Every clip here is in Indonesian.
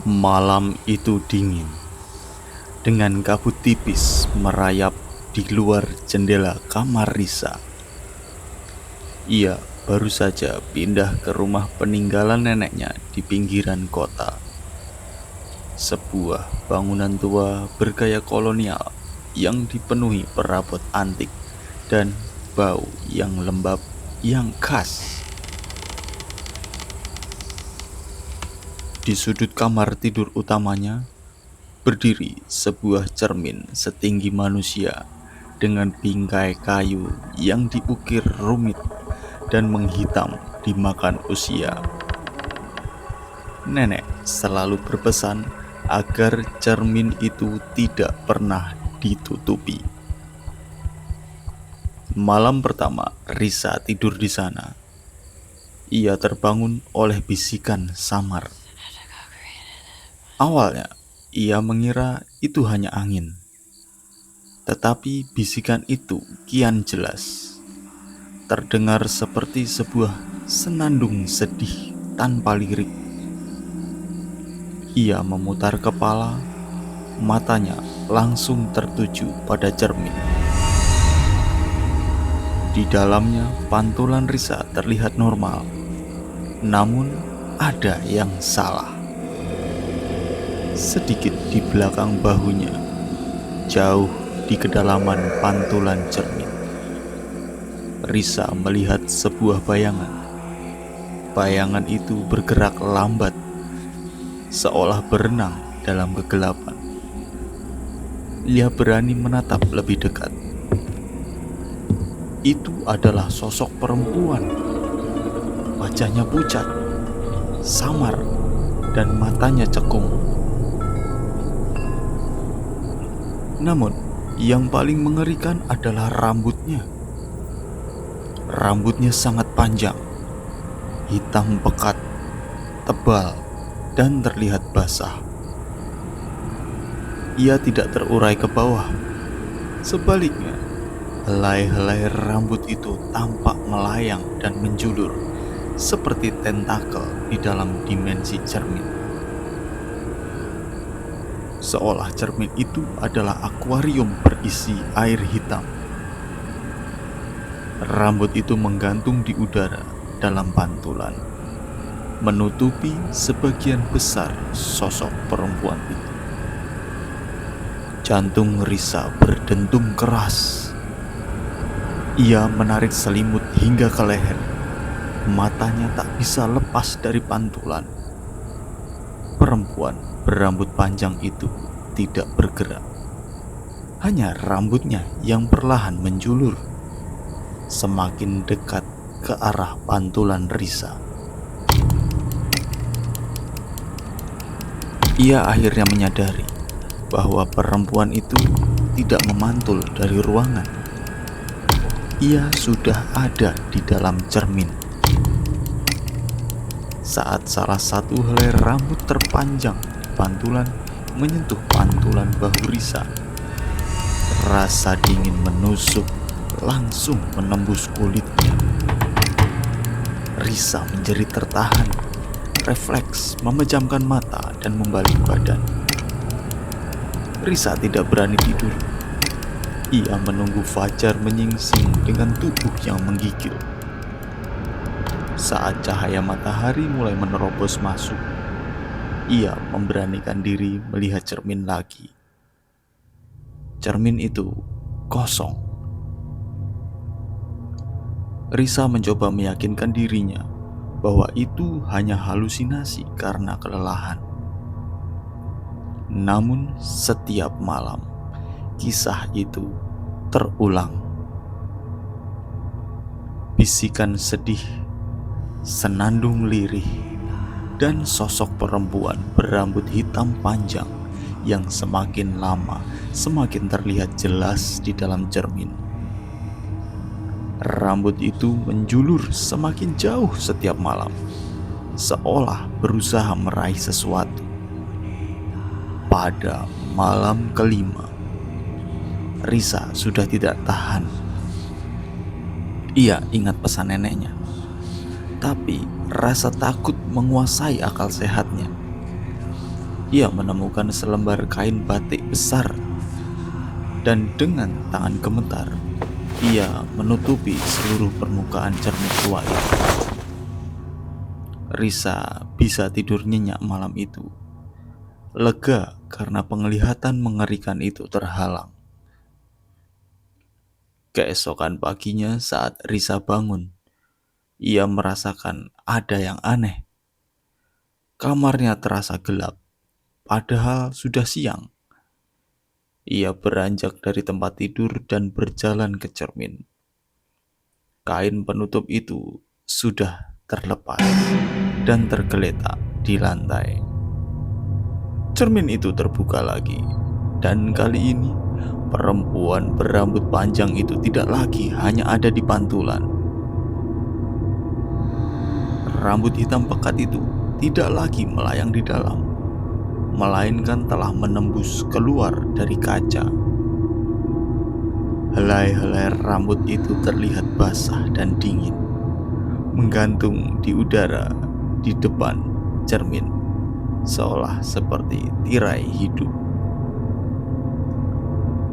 Malam itu dingin, dengan kabut tipis merayap di luar jendela kamar Risa. Ia baru saja pindah ke rumah peninggalan neneknya di pinggiran kota. Sebuah bangunan tua bergaya kolonial yang dipenuhi perabot antik dan bau yang lembab yang khas. Di sudut kamar tidur utamanya berdiri sebuah cermin setinggi manusia dengan bingkai kayu yang diukir rumit dan menghitam dimakan usia. Nenek selalu berpesan agar cermin itu tidak pernah ditutupi. Malam pertama Risa tidur di sana, ia terbangun oleh bisikan samar. Awalnya ia mengira itu hanya angin, tetapi bisikan itu kian jelas, terdengar seperti sebuah senandung sedih tanpa lirik. Ia memutar kepala, matanya langsung tertuju pada cermin. Di dalamnya pantulan Risa terlihat normal, namun ada yang salah. Sedikit di belakang bahunya, jauh di kedalaman pantulan cermin, Risa melihat sebuah bayangan. Bayangan itu bergerak lambat, seolah berenang dalam kegelapan. Ia berani menatap lebih dekat. Itu adalah sosok perempuan. Wajahnya pucat, samar, dan matanya cekung. Namun, yang paling mengerikan adalah rambutnya. Rambutnya sangat panjang, hitam pekat, tebal, dan terlihat basah. Ia tidak terurai ke bawah. Sebaliknya, helai-helai rambut itu tampak melayang dan menjulur seperti tentakel di dalam dimensi cermin. Seolah cermin itu adalah akuarium berisi air hitam. Rambut itu menggantung di udara dalam pantulan, menutupi sebagian besar sosok perempuan itu. Jantung Risa berdentum keras. Ia menarik selimut hingga ke leher. Matanya tak bisa lepas dari pantulan. Perempuan berambut panjang itu tidak bergerak. Hanya rambutnya yang perlahan menjulur, semakin dekat ke arah pantulan Risa. Ia akhirnya menyadari bahwa perempuan itu tidak memantul dari ruangan. Ia sudah ada di dalam cermin. Saat salah satu helai rambut terpanjang di pantulan menyentuh pantulan bahu Risa, rasa dingin menusuk langsung menembus kulitnya. Risa menjerit tertahan, refleks memejamkan mata dan membalik badan. Risa tidak berani tidur. Ia menunggu fajar menyingsing dengan tubuh yang menggigil. Saat cahaya matahari mulai menerobos masuk, ia memberanikan diri melihat cermin lagi. Cermin itu kosong. Risa mencoba meyakinkan dirinya bahwa itu hanya halusinasi karena kelelahan. Namun setiap malam, kisah itu terulang. Bisikan sedih, senandung lirih, dan sosok perempuan berambut hitam panjang yang semakin lama semakin terlihat jelas di dalam cermin. Rambut itu menjulur semakin jauh setiap malam, seolah berusaha meraih sesuatu. Pada malam kelima, Risa sudah tidak tahan. Ia ingat pesan neneknya, tapi rasa takut menguasai akal sehatnya. Ia menemukan selembar kain batik besar dan dengan tangan gemetar ia menutupi seluruh permukaan cermin tua itu. Risa bisa tidur nyenyak malam itu, lega karena penglihatan mengerikan itu terhalang. Keesokan paginya saat Risa bangun, ia merasakan ada yang aneh. Kamarnya terasa gelap, padahal sudah siang. Ia beranjak dari tempat tidur dan berjalan ke cermin. Kain penutup itu sudah terlepas dan tergeletak di lantai. Cermin itu terbuka lagi, dan kali ini perempuan berambut panjang itu tidak lagi hanya ada di pantulan. Rambut hitam pekat itu tidak lagi melayang di dalam, melainkan telah menembus keluar dari kaca. Helai-helai rambut itu terlihat basah dan dingin, menggantung di udara di depan cermin, seolah seperti tirai hidup.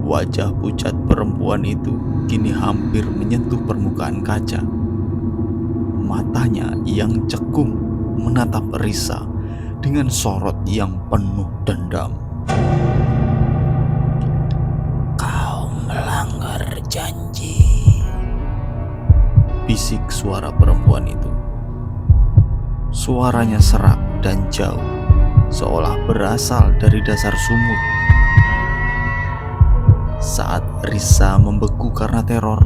Wajah pucat perempuan itu kini hampir menyentuh permukaan kaca. Matanya yang cekung menatap Risa dengan sorot yang penuh dendam. "Kau melanggar janji," bisik suara perempuan itu. Suaranya serak dan jauh, seolah berasal dari dasar sumur. Saat Risa membeku karena teror,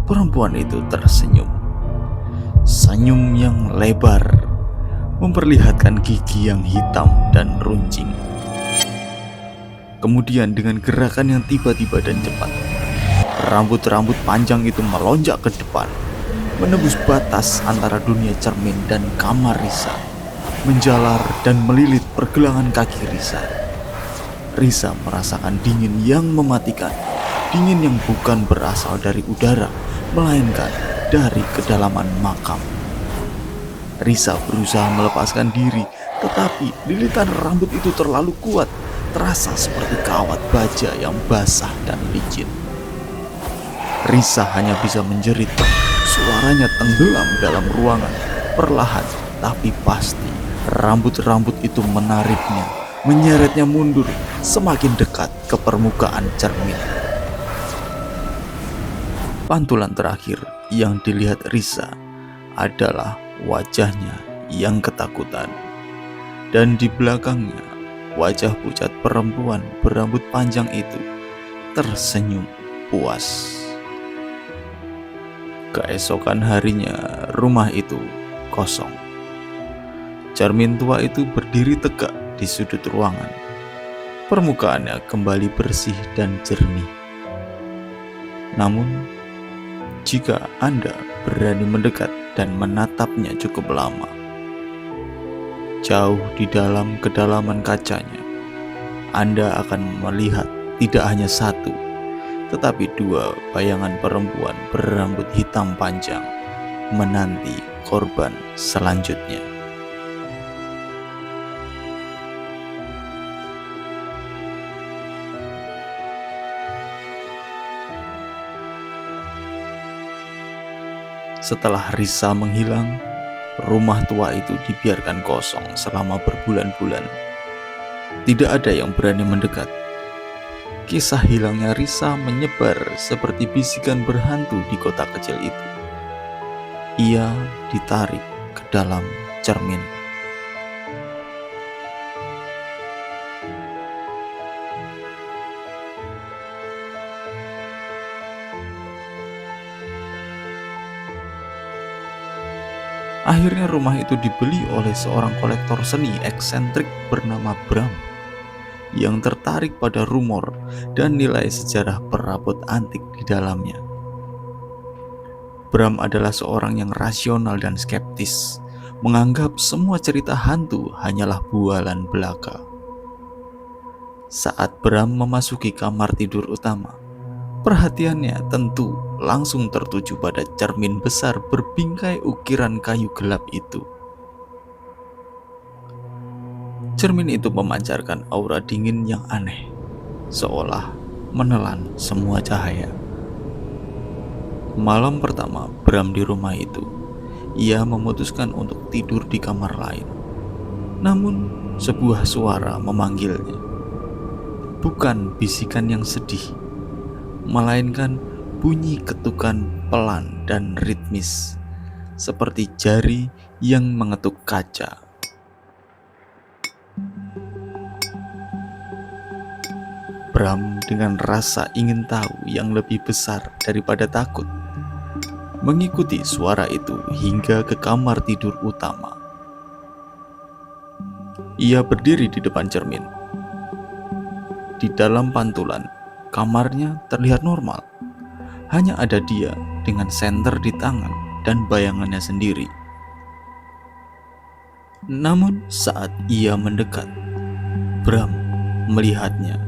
perempuan itu tersenyum. Senyum yang lebar, memperlihatkan gigi yang hitam dan runcing. Kemudian dengan gerakan yang tiba-tiba dan cepat, rambut-rambut panjang itu melonjak ke depan, menembus batas antara dunia cermin dan kamar Risa, menjalar dan melilit pergelangan kaki Risa. Risa merasakan dingin yang mematikan, dingin yang bukan berasal dari udara, melainkan dari kedalaman makam. Risa berusaha melepaskan diri, tetapi lilitan rambut itu terlalu kuat, terasa seperti kawat baja yang basah dan licin. Risa hanya bisa menjerit, suaranya tenggelam dalam ruangan. Perlahan tapi pasti, rambut-rambut itu menariknya, menyeretnya mundur, semakin dekat ke permukaan cermin. Pantulan terakhir yang dilihat Risa adalah wajahnya yang ketakutan, dan di belakangnya wajah pucat perempuan berambut panjang itu tersenyum puas. Keesokan harinya rumah itu kosong. Cermin tua itu berdiri tegak di sudut ruangan. Permukaannya kembali bersih dan jernih. Namun, jika Anda berani mendekat dan menatapnya cukup lama, jauh di dalam kedalaman kacanya, Anda akan melihat tidak hanya satu, tetapi dua bayangan perempuan berambut hitam panjang menanti korban selanjutnya. Setelah Risa menghilang, rumah tua itu dibiarkan kosong selama berbulan-bulan. Tidak ada yang berani mendekat. Kisah hilangnya Risa menyebar seperti bisikan berhantu di kota kecil itu. Ia ditarik ke dalam cermin. Akhirnya rumah itu dibeli oleh seorang kolektor seni eksentrik bernama Bram, yang tertarik pada rumor dan nilai sejarah perabot antik di dalamnya. Bram adalah seorang yang rasional dan skeptis, menganggap semua cerita hantu hanyalah bualan belaka. Saat Bram memasuki kamar tidur utama, perhatiannya tentu langsung tertuju pada cermin besar berbingkai ukiran kayu gelap itu. Cermin itu memancarkan aura dingin yang aneh, seolah menelan semua cahaya. Malam pertama Bram di rumah itu, ia memutuskan untuk tidur di kamar lain. Namun, sebuah suara memanggilnya. Bukan bisikan yang sedih, melainkan bunyi ketukan pelan dan ritmis, seperti jari yang mengetuk kaca. Bram dengan rasa ingin tahu yang lebih besar daripada takut, mengikuti suara itu hingga ke kamar tidur utama. Ia berdiri di depan cermin. Di dalam pantulan, kamarnya terlihat normal. Hanya ada dia dengan senter di tangan dan bayangannya sendiri. Namun saat ia mendekat, Bram melihatnya